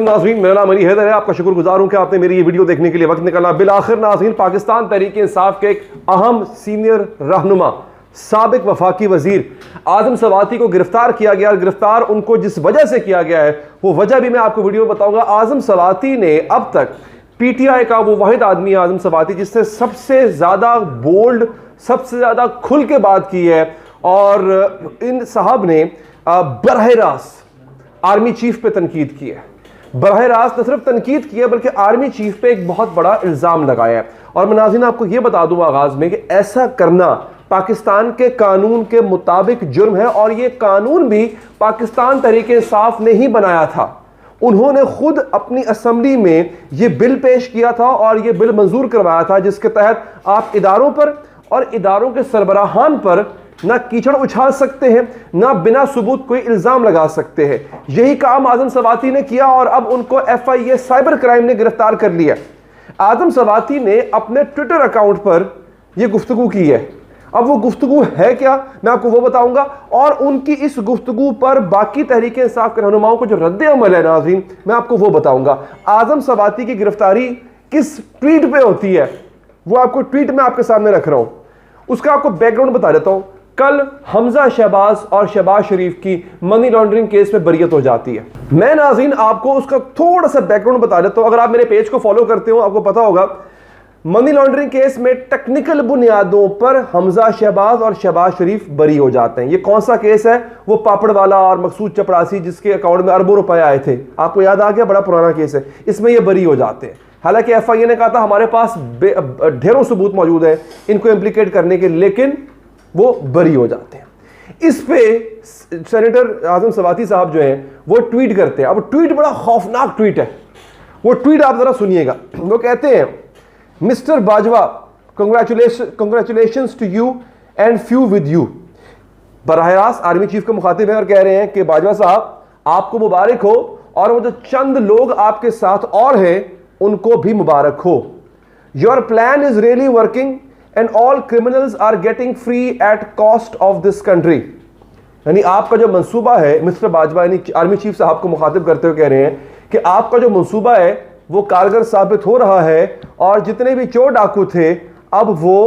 नाज़रीन, मेरा नाम अली हैदर है। आपका शुक्रगुजार हूं कि आपने मेरी ये वीडियो देखने के लिए वक्त निकाला। बिलाखिर नाज़रीन, पाकिस्तान तहरीक इंसाफ के एक अहम सीनियर रहनुमा साबिक वफाकी वजीर आज़म सवाती को गिरफ्तार किया गया। और गिरफ्तार उनको जिस वजह से किया गया है वो वजह भी मैं आपको वीडियो में बताऊंगा। आज़म सवाती ने अब तक PTI का वो वाहिद आदमी है आज़म सवाती जिसने सबसे ज़्यादा बोल्ड, सबसे ज़्यादा खुल के बात की है। और इन साहब ने बरह रास्त आर्मी चीफ पे तनकीद की है। बरह रास्त न सिर्फ तनकीद की है बल्कि आर्मी चीफ पे एक बहुत बड़ा इल्ज़ाम लगाया है। और मैं नाज़रीन आपको यह बता दूं आगाज में कि ऐसा करना पाकिस्तान के कानून के मुताबिक जुर्म है। और यह कानून भी पाकिस्तान तहरीक इंसाफ ने ही बनाया था। उन्होंने खुद अपनी असेंबली में यह बिल पेश किया था और यह बिल मंजूर करवाया था जिसके तहत आप इदारों पर और इदारों के सरबराहान पर ना कीचड़ उछाल सकते हैं, ना बिना सबूत कोई इल्जाम लगा सकते हैं। यही काम आज़म सवाती ने किया और अब उनको FIA साइबर क्राइम ने गिरफ्तार कर लिया। आज़म सवाती ने अपने ट्विटर अकाउंट पर यह गुफ्तगू की है। अब वो गुफ्तगू है क्या, मैं आपको वो बताऊंगा। और उनकी इस गुफ्तगू पर बाकी तहरीक इंसाफ के रहनुमाओं को जो रद्द अमल है नाज़रीन, मैं आपको वो बताऊंगा। आज़म सवाती की गिरफ्तारी किस ट्वीट पे होती है वो आपको ट्वीट में आपके सामने रख रहा हूं। उसका आपको बैकग्राउंड बता देता हूं। कल हमजा शहबाज और शहबाज शरीफ की मनी लॉन्ड्रिंग केस में बरियत हो जाती है। मैं नाज़रीन आपको उसका थोड़ा सा बैकग्राउंड बता देता हूं। अगर आप मेरे पेज को फॉलो करते हो आपको पता होगा मनी लॉन्ड्रिंग केस में टेक्निकल बुनियादों पर हमजा शहबाज और शहबाज शरीफ बरी हो जाते हैं। ये कौन सा केस है? वो पापड़वाला और मकसूद चपरासी जिसके अकाउंट में अरबों रुपए आए थे, आपको याद आ गया, बड़ा पुराना केस है। इसमें ये बरी हो जाते हैं। हालांकि FIA ने कहा था हमारे पास ढेरों सबूत मौजूद है इनको इम्प्लीकेट करने के, लेकिन वो बरी हो जाते हैं। इस पे सेनेटर आज़म सवाती साहब जो हैं वो ट्वीट करते हैं। अब ट्वीट बड़ा खौफनाक ट्वीट है। वो ट्वीट आप जरा सुनिएगा। वो कहते हैं, mister Bajwa, congratulations to you and few with you. बराह रास्त आर्मी चीफ के मुखातिब हैं और कह रहे हैं कि बाजवा साहब आपको मुबारक हो और वो जो चंद लोग आपके साथ और हैं उनको भी मुबारक हो। Your plan is really working and all criminals are getting free at cost of this country. यानी आपका जो मंसूबा है, मिस्टर बाजवा यानी आर्मी चीफ साहब को मुखातिब करते हुए कह रहे हैं कि आपका जो मंसूबा है वो कारगर साबित हो रहा है और जितने भी चोर डाकू थे अब वो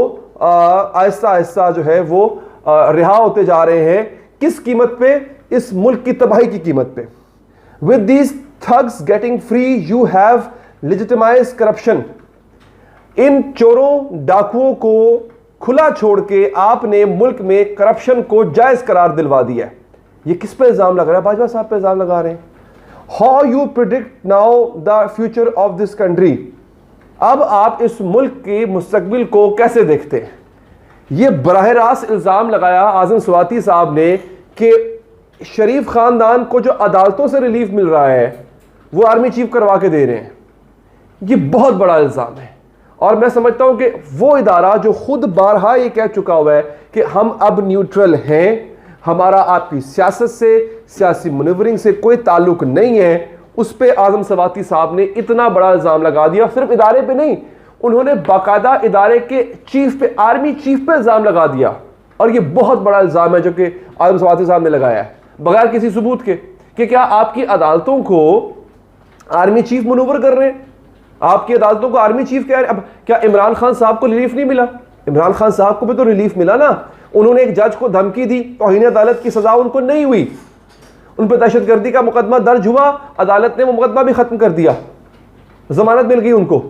आहिस्ता आहिस्ता जो है वो रिहा होते जा रहे हैं। किस कीमत पे? इस मुल्क की तबाही की कीमत पे। With these thugs getting free you have legitimised corruption. इन चोरों डाकुओं को खुला छोड़ के आपने मुल्क में करप्शन को जायज करार दिलवा दिया है। ये किस पे इल्जाम लग रहा है? बाजवा साहब पे इल्जाम लगा रहे हैं। How you predict now the future of this country. अब आप इस मुल्क के मुस्तकबिल को कैसे देखते हैं? ये बराह रास्त इल्जाम लगाया आज़म सवाती साहब ने कि शरीफ खानदान को जो अदालतों से रिलीफ मिल रहा है वो आर्मी चीफ करवा के दे रहे हैं। ये बहुत बड़ा इल्जाम है और मैं समझता हूं कि वो इदारा जो खुद बारहा ये कह चुका हुआ है कि हम अब न्यूट्रल हैं, हमारा आपकी सियासत से, सियासी मनूवरिंग से कोई ताल्लुक नहीं है, उस पर आज़म सवाती साहब ने इतना बड़ा इल्जाम लगा दिया। सिर्फ इदारे पे नहीं, उन्होंने बाकायदा इदारे के चीफ पे, आर्मी चीफ पे इल्जाम लगा दिया। और ये बहुत बड़ा इल्जाम है जो कि आज़म सवाती साहब ने लगाया है बगैर किसी सबूत के कि क्या आपकी अदालतों को आर्मी चीफ मनूवर कर रहे हैं, आपकी अदालतों को आर्मी चीफ कह रहे हैं। अब क्या इमरान खान साहब को रिलीफ नहीं मिला? इमरान खान साहब को भी तो रिलीफ मिला ना। उन्होंने एक जज को धमकी दी, तौहीन अदालत की सजा उनको नहीं हुई, उन पर दहशतगर्दी का मुकदमा दर्ज हुआ, अदालत ने वो मुकदमा भी खत्म कर दिया, जमानत मिल गई उनको।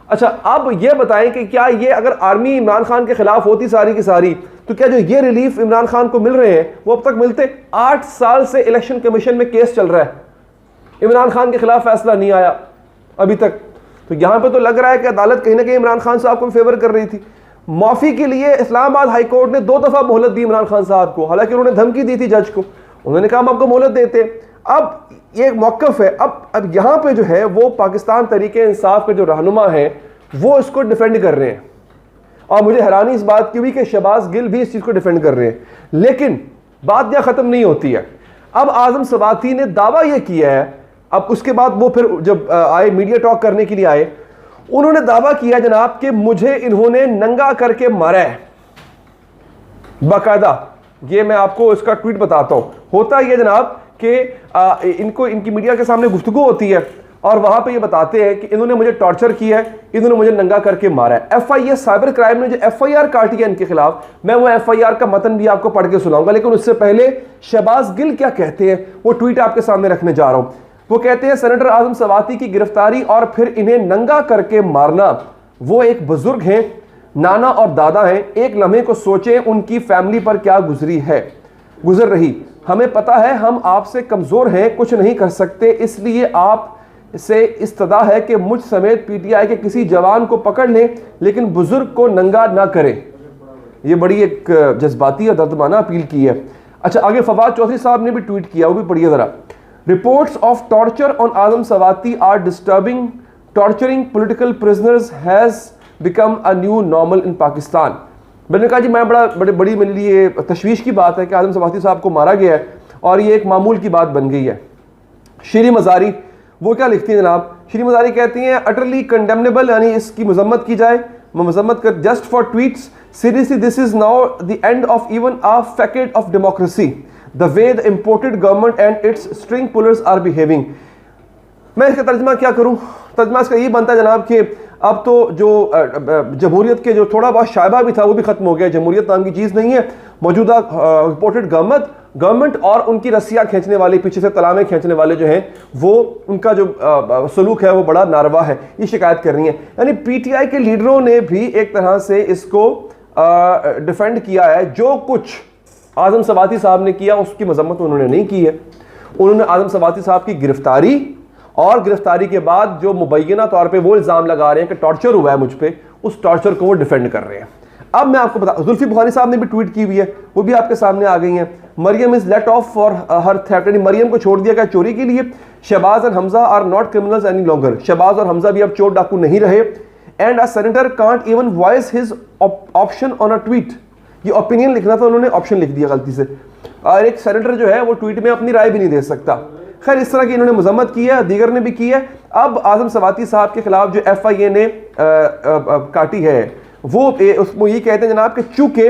अच्छा, अब ये बताएं कि क्या ये अगर आर्मी इमरान खान के खिलाफ होती सारी की सारी, तो क्या जो ये रिलीफ इमरान खान को मिल रहे हैं वो अब तक मिलते? 8 साल से इलेक्शन कमीशन में केस चल रहा है, इमरान खान के खिलाफ फैसला नहीं आया अभी तक। तो यहां पे तो लग रहा है कि अदालत कहीं ना कहीं इमरान खान साहब को फेवर कर रही थी। माफी के लिए इस्लामाबाद हाई कोर्ट ने 2 दफा मोहलत दी इमरान खान साहब को, हालांकि उन्होंने धमकी दी थी जज को, उन्होंने कहा हम आपको मोहलत देते। अब ये मौकफ है। अब यहां पे जो है वो पाकिस्तान तहरीक इंसाफ के जो रहनुमा है वो इसको डिफेंड कर रहे हैं और मुझे हैरानी इस बात की हुई कि शहबाज गिल भी इस चीज को डिफेंड कर रहे हैं। लेकिन बात यहां खत्म नहीं होती है। अब आज़म सवाती ने दावा यह किया है, अब उसके बाद वो फिर जब आए मीडिया टॉक करने के लिए आए, उन्होंने दावा किया जनाब कि मुझे इन्होंने नंगा करके मारा है बाकायदा। ये मैं आपको इसका ट्वीट बताता हूं। होता यह जनाब कि इनको इनकी मीडिया के सामने गुफ्तगू होती है और वहां पे ये बताते हैं कि इन्होंने मुझे टॉर्चर किया है, इन्होंने मुझे नंगा करके मारा है। एफआईए साइबर क्राइम ने जो एफआईआर काटी है इनके खिलाफ, मैं वो एफआईआर का मतन भी आपको पढ़ के सुनाऊंगा, लेकिन उससे पहले शहबाज गिल क्या कहते हैं वो ट्वीट आपके सामने रखने जा रहा हूं। वो कहते हैं सेनेटर आजम सवाती की गिरफ्तारी और फिर इन्हें नंगा करके मारना, वो एक बुजुर्ग हैं, नाना और दादा हैं, एक लम्हे को सोचें उनकी फैमिली पर क्या गुजर रही। हमें पता है हम आपसे कमजोर हैं, कुछ नहीं कर सकते, इसलिए आप से इस्तदा है कि मुझ समेत पीटीआई के किसी जवान को पकड़ लें, लेकिन बुजुर्ग को नंगा ना करें। ये बड़ी एक जज्बाती और दर्दमाना अपील की है। अच्छा, आगे फवाद चौधरी साहब ने भी ट्वीट किया, वो भी पढ़िए जरा। Reports of torture on Azam Swati are disturbing, torturing political prisoners has become a new normal in Pakistan. मैंने कहा जी बड़ी मेरे लिए तशवीश की बात है कि आजम सवाती साहब को मारा गया है और ये एक मामूल की बात बन गई है। श्री मजारी वो क्या लिखती है जनाब, श्री मजारी कहती हैं अटरली कंडेमनेबल, यानी इसकी मजम्मत की जाए, मजम्मत कर, just for tweets, seriously this is now the end of even a facade of democracy, the way the imported government and its string pullers are behaving. मैं इसका तर्जमा क्या करूं? तर्जमा इसका ये बनता है जनाब कि अब तो जो जमहूरियत के जो थोड़ा बहुत शायबा भी था वो भी खत्म हो गया। जमहूरियत नाम की चीज़ नहीं है। मौजूदा इंपोर्टेड गवर्नमेंट और उनकी रस्सियाँ खींचने वाले, पीछे से तलामें खींचने वाले जो हैं, वो उनका जो सलूक है वो बड़ा नारवा है, ये शिकायत कर रही है। यानी पीटीआई के लीडरों ने भी एक तरह से इसको डिफेंड किया है। जो कुछ आजम सवाती साहब ने किया उसकी मजम्मत उन्होंने नहीं की है। उन्होंने आजम सवाती साहब की गिरफ्तारी और गिरफ्तारी के बाद जो मुबैना तौर पे वो इल्ज़ाम लगा रहे हैं कि टॉर्चर हुआ है मुझ पे, उस टॉर्चर को वो डिफेंड कर रहे हैं। अब मैं आपको बता, जुल्फी बुखारी साहब ने भी ट्वीट की हुई है, वो भी आपके सामने आ गई हैं। Maryam is let off for her theft, Maryam को छोड़ दिया गया चोरी के लिए। Shehbaz and Hamza are not criminals any longer, Shehbaz और हमजा भी अब चोर डाकू नहीं रहे। And a senator can't even voice his option on a tweet, ये ओपिनियन लिखना था, उन्होंने ऑप्शन लिख दिया गलती से, और एक सेनेटर जो है वो ट्वीट में अपनी राय भी नहीं दे सकता। खैर, इस तरह की इन्होंने मजम्मत की है, दीगर ने भी की है। अब आजम सवाती साहब के खिलाफ जो एफआईए ने काटी है वो उसमें ये कहते हैं जनाब कि चूंकि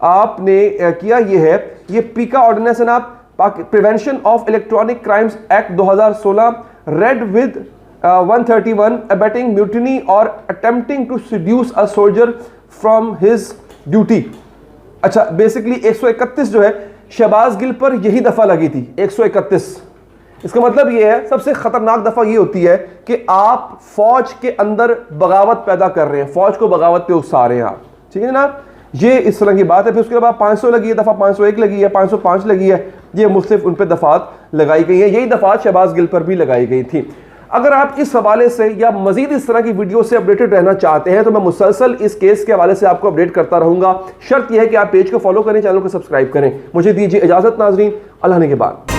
आपने किया ये है, ये पीका ऑर्डिनेंस जनाब, prevention of electronic crimes act 2016 read with 131 abetting mutiny और attempting to seduce a soldier from his duty. अच्छा, बेसिकली 131 जो है शहबाज गिल पर यही दफा लगी थी, 131। इसका मतलब ये है, सबसे खतरनाक दफा ये होती है कि आप फौज के अंदर बगावत पैदा कर रहे हैं, फौज को बगावत पे उकसा रहे हैं आप, ठीक है जनाब, ये इस तरह की बात है। फिर उसके बाद 500 लगी है दफा, 501 लगी है, 505 लगी है, ये मुख्तलिफ उन पर दफात लगाई गई है। यही दफात शहबाज गिल पर भी लगाई गई थी। अगर आप इस हवाले से या मजीद इस तरह की वीडियो से अपडेटेड रहना चाहते हैं तो मैं मुसलसल इस केस के हवाले से आपको अपडेट करता रहूंगा। शर्त यह है कि आप पेज को फॉलो करें, चैनल को सब्सक्राइब करें। मुझे दीजिए इजाजत नाजरीन, अल्लाह ने के बाद।